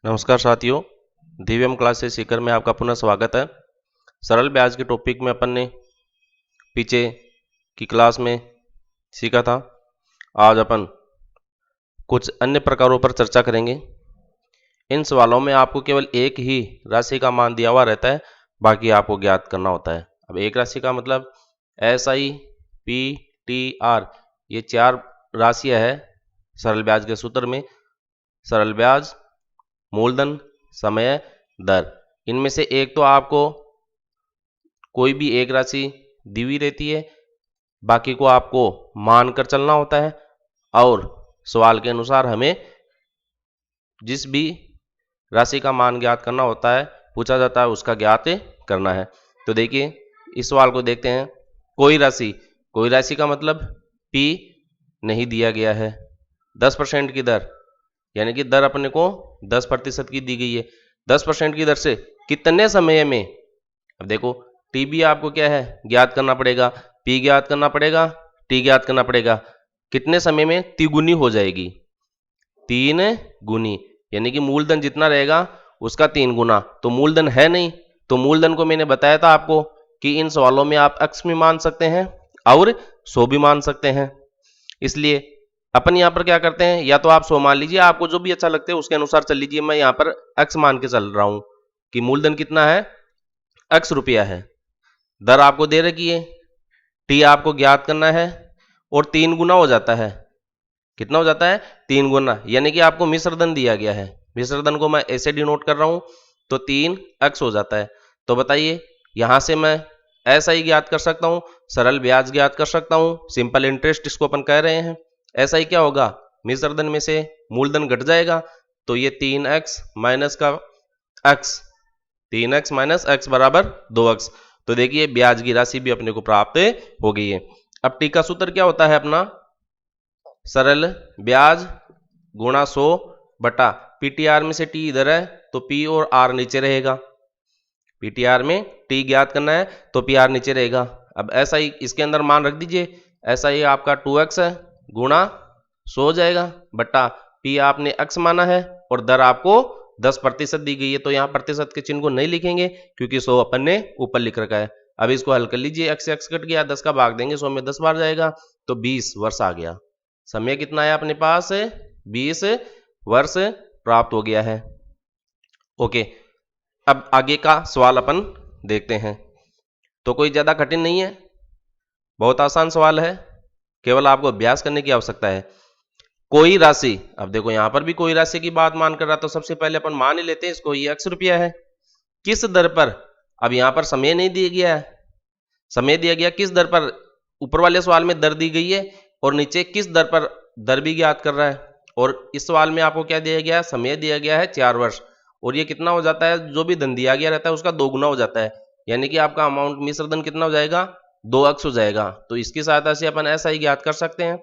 नमस्कार साथियों, दिव्यम क्लासेस सीकर में आपका पुनः स्वागत है। सरल ब्याज के टॉपिक में अपन ने पीछे की क्लास में सीखा था। आज अपन कुछ अन्य प्रकारों पर चर्चा करेंगे। इन सवालों में आपको केवल एक ही राशि का मान दिया हुआ रहता है, बाकी आपको ज्ञात करना होता है। अब एक राशि का मतलब SI, PTR, ये चार राशियां है सरल ब्याज के सूत्र में। सरल ब्याज, मूलधन, समय, दर, इनमें से एक तो आपको कोई भी एक राशि दी हुई रहती है, बाकी को आपको मान कर चलना होता है और सवाल के अनुसार हमें जिस भी राशि का मान ज्ञात करना होता है, पूछा जाता है, उसका ज्ञात करना है। तो देखिए इस सवाल को देखते हैं। कोई राशि का मतलब P नहीं दिया गया है। 10% की दर, यानी कि दर अपने को 10% की दी गई है। 10% की दर से कितने समय में, अब देखो टी भी आपको क्या है ज्ञात करना पड़ेगा, पी ज्ञात करना पड़ेगा, टी ज्ञात करना पड़ेगा। कितने समय में तिगुनी हो जाएगी, 3 गुनी, यानी कि मूलधन जितना रहेगा उसका 3 गुना। तो मूलधन है नहीं, तो मूलधन को मैंने बताया था आपको कि इन सवालों में आप x भी मान सकते हैं और 100 भी मान सकते हैं। इसलिए अपन यहां पर क्या करते हैं, या तो आप 100 मान लीजिए, आपको जो भी अच्छा लगता है उसके अनुसार चल लीजिए। मैं यहां पर x मान के चल रहा हूं कि मूलधन कितना है, x रुपया है। दर आपको दे रखी है, टी आपको ज्ञात करना है और 3 गुना हो जाता है। कितना हो जाता है, 3 गुना, यानी कि आपको मिश्र धन दिया गया है। मिश्र धन को मैं ऐसे डिनोट कर रहा हूं, तो 3x हो जाता है। तो बताइए यहां से मैं ऐसा ही ज्ञात कर सकता हूं, सरल ब्याज ज्ञात कर सकता हूं, सिंपल इंटरेस्ट इसको अपन कह रहे हैं। ऐसा ही क्या होगा, मिश्र धन में से मूलधन घट जाएगा, तो ये 3x माइनस का x, 3x माइनस x बराबर 2x। तो देखिए ब्याज की राशि भी अपने को प्राप्त हो गई है। अब टी का सूत्र क्या होता है अपना, सरल ब्याज गुणा 100 बटा पीटीआर में से टी इधर है तो पी और आर नीचे रहेगा। पीटीआर में टी ज्ञात करना है तो पी आर नीचे रहेगा। अब ऐसा ही इसके अंदर मान रख दीजिए, ऐसा ही आपका 2x है गुणा 100 हो जाएगा बटा पी आपने x माना है और दर आपको 10% दी गई है, तो यहाँ प्रतिशत के चिन्ह को नहीं लिखेंगे क्योंकि 100 अपन ने ऊपर लिख रखा है। अब इसको हल कर लीजिए, x से x कट गया, 10 का भाग देंगे 100 में 10 बार जाएगा, तो 20 वर्ष आ गया। समय कितना है अपने पास, 20 वर्ष प्राप्त हो गया है। ओके, अब आगे का सवाल अपन देखते हैं। तो कोई ज्यादा कठिन नहीं है, बहुत आसान सवाल है, केवल आपको अभ्यास करने की आवश्यकता है। कोई राशि, अब देखो यहां पर भी कोई राशि की बात मान कर रहा, तो सबसे पहले अपन मान ही लेते हैं इसको, ये x रुपया है। किस दर पर, अब यहां पर समय नहीं दिया गया है, समय दिया गया किस दर पर, ऊपर वाले सवाल में दर दी गई है और नीचे किस दर पर दर भी ज्ञात कर रहा है। और इस सवाल में आपको क्या दिया गया है, समय दिया गया है 4 वर्ष, और ये कितना हो जाता है, जो भी धन दिया गया रहता है उसका 2 गुना हो जाता है, यानी कि आपका अमाउंट मिश्र धन कितना हो जाएगा, 2x हो जाएगा। तो इसकी सहायता से अपन ऐसा ही ज्ञात कर सकते हैं,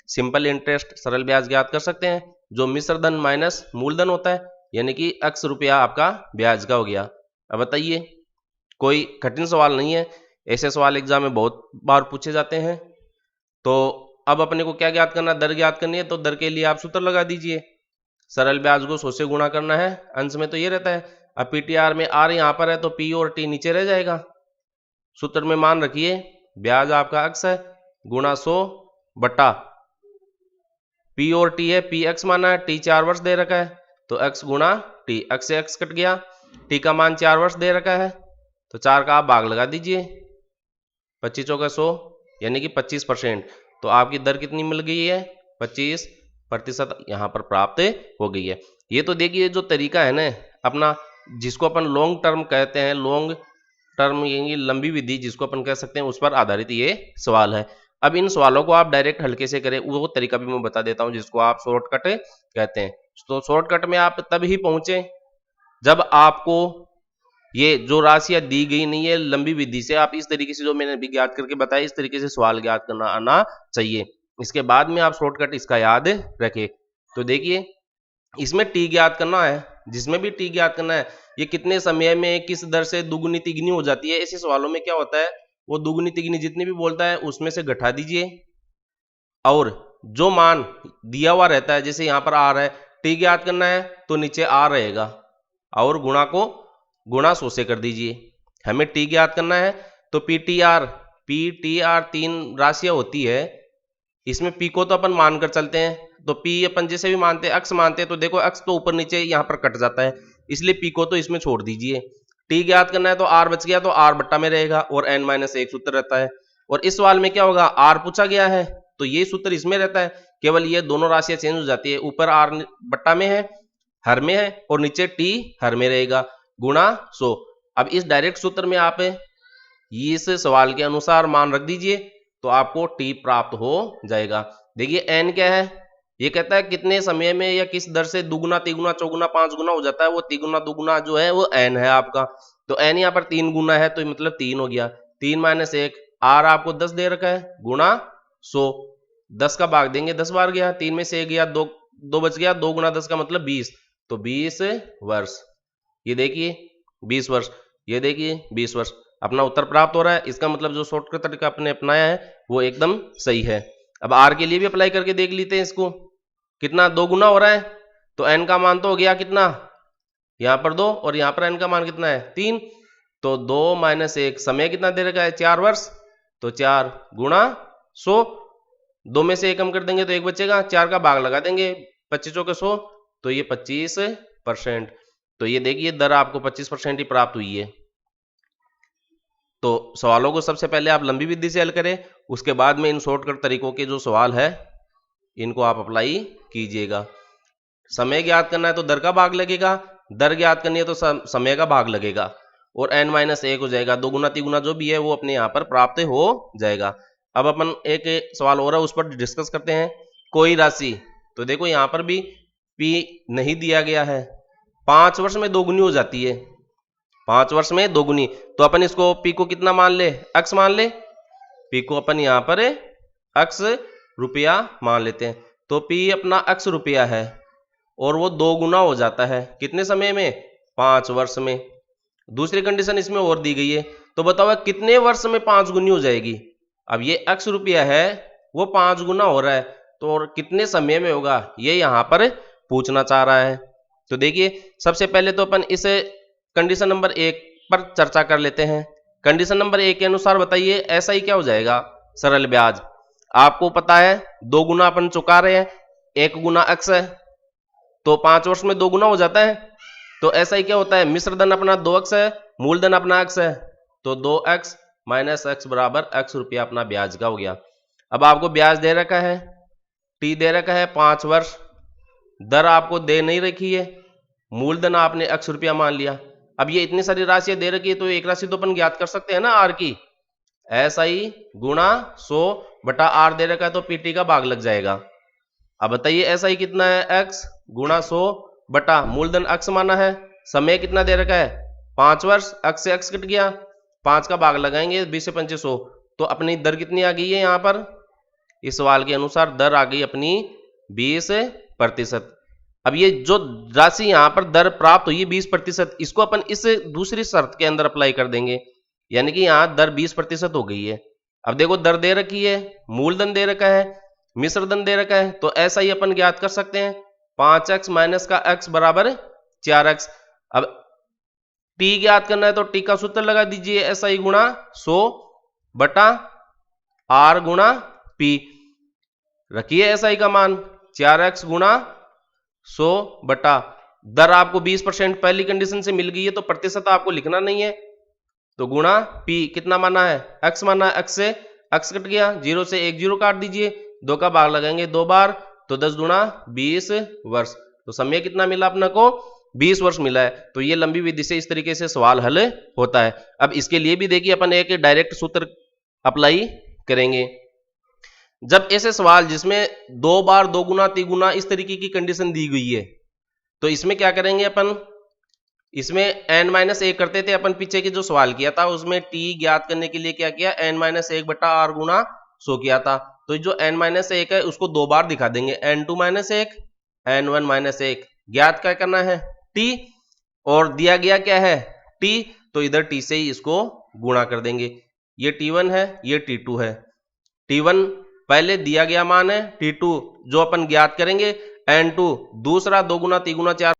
सिंपल इंटरेस्ट सरल ब्याज ज्ञात कर सकते हैं, जो मिश्र धन माइनस मूलधन होता है, यानी कि x रुपया आपका ब्याज का हो गया। अब बताइए, कोई कठिन सवाल नहीं है, ऐसे सवाल एग्जाम में बहुत बार पूछे जाते हैं। तो अब अपने को क्या ज्ञात करना, दर ज्ञात करनी है, तो दर के लिए आप सूत्र लगा दीजिए। सरल ब्याज को 100 से गुणा करना है, अंश में तो ये रहता है। अब पीटीआर में आर यहां पर है तो पी और टी नीचे रह जाएगा। सूत्र में मान रखिए, ब्याज आपका x है गुणा 100 बटा पी और टी है, पी एक्स माना है, टी 4 वर्ष दे रखा है, तो x गुणा टी, x से x कट गया, टी का मान 4 वर्ष दे रखा है, तो 4 का आप भाग लगा दीजिए, 25 चौका 100, यानी कि 25%। तो आपकी दर कितनी मिल गई है, 25% यहाँ पर प्राप्त हो गई है। ये तो देखिए जो तरीका है ना अपना, जिसको अपन लॉन्ग टर्म कहते हैं, लॉन्ग टर्म यानी लंबी विधि जिसको अपन कह सकते हैं, उस पर आधारित ये सवाल है। अब इन सवालों को आप डायरेक्ट हल्के से करें, वो तरीका भी मैं बता देता हूं जिसको आप शॉर्टकट कहते हैं। तो शॉर्टकट में आप तब ही पहुंचे जब आपको ये जो राशियां दी गई नहीं है लंबी विधि से, आप इस तरीके से जो मैंने अभी ज्ञात करके बताया, इस तरीके से सवाल ज्ञात करना आना चाहिए। इसके बाद में आप शॉर्टकट इसका याद रखें। तो देखिए इसमें टी ज्ञात करना है, जिसमें भी टी ज्ञात करना है, ये कितने समय में किस दर से दुगुनी तिगुनी हो जाती है। ऐसे सवालों में क्या होता है, वो दुगुनी तिगुनी जितनी भी बोलता है उसमें से घटा दीजिए, और जो मान दिया हुआ रहता है, जैसे यहाँ पर आ रहा है टी ज्ञात करना है तो नीचे आर रहेगा और गुणा को गुणा 100 से कर दीजिए। हमें टी ज्ञात करना है तो पी टी आर 3 राशियां होती है, इसमें पी को तो अपन मानकर चलते हैं, तो पी अपन जैसे भी मानते हैं अक्स मानते हैं, तो देखो अक्स तो ऊपर नीचे यहाँ पर कट जाता है, इसलिए पी को तो इसमें छोड़ दीजिए। टी ज्ञात करना है तो आर बच गया तो आर बट्टा में रहेगा और n-1 सूत्र रहता है। और इस सवाल में क्या होगा, आर पूछा गया है तो ये सूत्र इसमें रहता है, केवल ये दोनों राशियां चेंज हो जाती है, ऊपर आर बट्टा में है, हर में है, और नीचे टी हर में रहेगा, गुणा 100। अब इस डायरेक्ट सूत्र में आप इस सवाल के अनुसार मान रख दीजिए तो आपको टी प्राप्त हो जाएगा। देखिए एन क्या है, ये कहता है कितने समय में या किस दर से दुगुना तिगुना चौगुना 5 गुना हो जाता है, वो तिगुना दुगुना जो है वो एन है आपका, तो एन यहाँ पर 3 गुना है तो मतलब 3 हो गया, 3-1 आर आपको 10 दे रखा है, गुणा 100, 10 का भाग देंगे 10 बार गया, 3 में से 1 गया, 2 बच गया, 2 गुना 10 का मतलब 20, तो 20 वर्ष, ये देखिए 20 वर्ष, ये देखिए 20 वर्ष, अपना उत्तर प्राप्त हो रहा है। इसका मतलब जो शॉर्टकट तरीका अपने अपनाया है वो एकदम सही है। अब आर के लिए भी अप्लाई करके देख लेते हैं इसको, कितना 2 गुना हो रहा है तो एन का मान तो हो गया कितना, यहां पर 2 और यहां पर एन का मान कितना है 3, तो 2-1 समय कितना दे रखा है 4 वर्ष, तो 4 गुणा 100, 2 में से 1 कम कर देंगे तो 1 बचेगा, 4 का भाग लगा देंगे, 25 चौके 100, तो ये 25%, तो ये देखिए दर आपको 25% ही प्राप्त हुई है। तो सवालों को सबसे पहले आप लंबी विधि से हल करें, उसके बाद में इन शॉर्टकट तरीकों के जो सवाल है इनको आप अप्लाई कीजिएगा। समय ज्ञात करना है तो दर का भाग लगेगा, दर ज्ञात करनी है तो समय का भाग लगेगा, और n-1 हो जाएगा, 2 गुना 3 गुना जो भी है वो अपने यहाँ पर प्राप्त हो जाएगा। अब अपन एक सवाल और है उस पर डिस्कस करते हैं। कोई राशि, तो देखो यहाँ पर भी p नहीं दिया गया है, 5 वर्ष में 2 गुनी हो जाती है, 5 वर्ष में 2 गुनी, तो अपन इसको p को कितना मान ले, x मान ले, p को अपन यहाँ पर x रुपया मान लेते हैं, तो p अपना x रुपया है और वो 2 गुना हो जाता है कितने समय में, 5 वर्ष में। दूसरी कंडीशन इसमें और दी गई है, तो बताओ कितने वर्ष में 5 गुनी हो जाएगी। अब ये x रुपया है वो 5 गुना हो रहा है, तो और कितने समय में होगा ये यहां पर पूछना चाह रहा है। तो देखिए सबसे पहले तो अपन इस कंडीशन नंबर 1 पर चर्चा कर लेते हैं। कंडीशन नंबर 1 के अनुसार बताइए ऐसा ही क्या हो जाएगा, सरल ब्याज, आपको पता है 2 गुना अपन चुका रहे हैं, 1 गुना x है तो 5 वर्ष में 2 गुना हो जाता है, तो ऐसा ही क्या होता है, मिश्र धन अपना 2x है, मूलधन अपना x है, तो 2x माइनस x बराबर x रुपया अपना ब्याज का हो गया। अब आपको ब्याज दे रखा है, t दे रखा है 5 वर्ष, दर आपको दे नहीं रखी है, मूलधन आपने x रुपया मान लिया। अब ये इतनी सारी राशियां दे रखी है तो एक राशि तो अपन ज्ञात कर सकते हैं ना r की, ऐसा ही गुणा 100 बटा r दे रखा है तो pt का भाग लग जाएगा। अब बताइए ऐसा ही कितना है, x गुणा 100 बटा मूलधन x माना है, समय कितना दे रखा है 5 वर्ष, x से x कट गया, 5 का भाग लगाएंगे 20 से 25 100, तो अपनी दर कितनी आ गई है यहाँ पर, इस सवाल के अनुसार दर आ गई अपनी 20%। अब ये जो राशि यहाँ पर दर प्राप्त हुई 20%, इसको अपन इस दूसरी शर्त के अंदर अप्लाई कर देंगे, यानी कि यहाँ दर 20% हो गई है। अब देखो दर दे रखी है, मूलधन दे रखा है, मिश्र धन दे रखा है, तो ऐसा ही अपन ज्ञात कर सकते हैं 5x माइनस का x बराबर 4x। अब t ज्ञात करना है तो t का सूत्र लगा दीजिए, ऐसा ही गुणा 100 बटा r गुणा p, रखिए ऐसा ही का मान 4x गुणा 100 बटा, दर आपको 20% पहली कंडीशन से मिल गई है तो प्रतिशत आपको लिखना नहीं है, तो गुणा p कितना माना है, x माना है, x से x कट गया, 0 से 1 0 काट दीजिए, 2 का भाग लगाएंगे 2 बार, तो 10 गुणा 20 वर्ष, तो समय कितना मिला अपना को 20 वर्ष मिला है। तो ये लंबी विधि से इस तरीके से सवाल हल होता है। अब इसके लिए भी देखिए अपन एक डायरेक्ट सूत्र अप्लाई करेंगे। जब ऐसे सवाल जिसमें 2 बार 2 गुना 3 गुना इस तरीके की कंडीशन दी गई है, तो इसमें क्या करेंगे अपन, इसमें n-1 करते थे अपन, पीछे के जो सवाल किया था उसमें t ज्ञात करने के लिए क्या किया, n-1 बटा r गुणा 100 किया था, तो जो n-1 है उसको 2 बार दिखा देंगे, n2-1 n1-1 ज्ञात क्या करना है t, और दिया गया क्या है t, तो इधर t से ही इसको गुणा कर देंगे, ये t1 है ये t2 है, t1 पहले दिया गया मान है, t2 जो अपन ज्ञात करेंगे n2 दूसरा 2 गुना 3 गुना 4